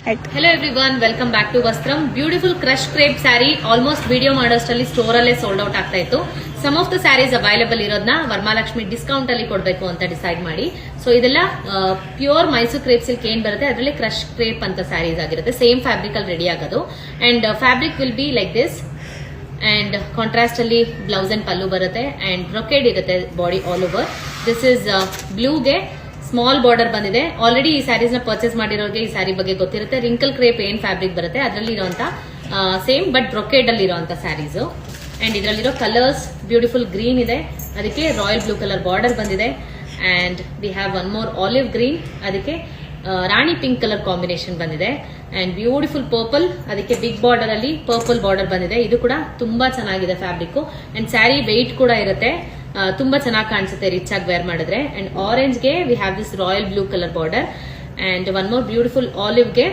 Hello everyone, welcome back to Vastram. Beautiful crush crepe saree, almost video ಮಾಡೋಷ್ಟರಲ್ಲಿ store ಅಲ್ಲೇ sold out ಆಗ್ತಾ ಇತ್ತು. Some of the sarees available ಇರೋದನ್ನ Varamahalakshmi discount ಅಲ್ಲಿ ಕೊಡಬೇಕು ಅಂತ ಡಿಸೈಡ್ ಮಾಡಿ. ಸೊ ಇದೆಲ್ಲ ಪ್ಯೂರ್ ಮೈಸೂರು ಕ್ರೇಪ್ ಸಿಲ್ಕ್ ಏನ್ ಬರುತ್ತೆ ಅದರಲ್ಲಿ ಕ್ರಶ್ ಕ್ರೇಪ್ ಅಂತ ಸ್ಯಾರೀಸ್ ಆಗಿರುತ್ತೆ. ಸೇಮ್ ಫ್ಯಾಬ್ರಿಕ್ ಅಲ್ಲಿ ರೆಡಿ ಆಗೋದು and fabric will be like this and contrast ಅಲ್ಲಿ ಬ್ಲೌಸ್ ಅಂಡ್ ಪಲ್ಲು ಬರುತ್ತೆ ಅಂಡ್ ಬ್ರೊಕೇಡ್ ಇರುತ್ತೆ body all over. This is ಬ್ಲೂಗೆ ಸ್ಮಾಲ್ ಬಾರ್ಡರ್ ಬಂದಿದೆ. ಆಲ್ರೆಡಿ ಈ ಸ್ಯಾರೀಸ್ ನ ಪರ್ಚೇಸ್ ಮಾಡಿರೋರಿಗೆ ಈ ಸ್ಯಾರಿ ಬಗ್ಗೆ ಗೊತ್ತಿರುತ್ತೆ. ರಿಂಕಲ್ ಕ್ರೇಪ್ ಏನ್ ಫ್ಯಾಬ್ರಿಕ್ ಬರುತ್ತೆ ಅದರಲ್ಲಿ ಇರುವಂತ ಸೇಮ್ ಬಟ್ ಬ್ರೊಕೇಡ್ ಅಲ್ಲಿ ಇರುವಂತ ಸ್ಯಾರೀಸ್ ಅಂಡ್ ಇದರಲ್ಲಿರೋ ಕಲರ್ಸ್ ಬ್ಯೂಟಿಫುಲ್ ಗ್ರೀನ್ ಇದೆ, ಅದಕ್ಕೆ ರಾಯಲ್ ಬ್ಲೂ ಕಲರ್ ಬಾರ್ಡರ್ ಬಂದಿದೆ and we have one more olive green, ಅದಕ್ಕೆ ರಾಣಿ ಪಿಂಕ್ ಕಲರ್ ಕಾಂಬಿನೇಷನ್ ಬಂದಿದೆ ಅಂಡ್ ಬ್ಯೂಟಿಫುಲ್ ಪರ್ಪಲ್, ಅದಕ್ಕೆ ಬಿಗ್ ಬಾರ್ಡರ್ ಅಲ್ಲಿ ಪರ್ಪಲ್ ಬಾರ್ಡರ್ ಬಂದಿದೆ. ಇದು ಕೂಡ ತುಂಬಾ ಚೆನ್ನಾಗಿದೆ ಫ್ಯಾಬ್ರಿಕ್ ಅಂಡ್ ಸ್ಯಾರಿ ವೆಯ್ಟ್ ಕೂಡ ಇರುತ್ತೆ, ತುಂಬಾ ಚೆನ್ನಾಗಿ ಕಾಣಿಸುತ್ತೆ ರಿಚ್ ಆಗಿ ವೇರ್ ಮಾಡಿದ್ರೆ. ಅಂಡ್ ಆರೆಂಜ್ ಗೆ we have this royal blue colour border and one more beautiful olive ಗೆ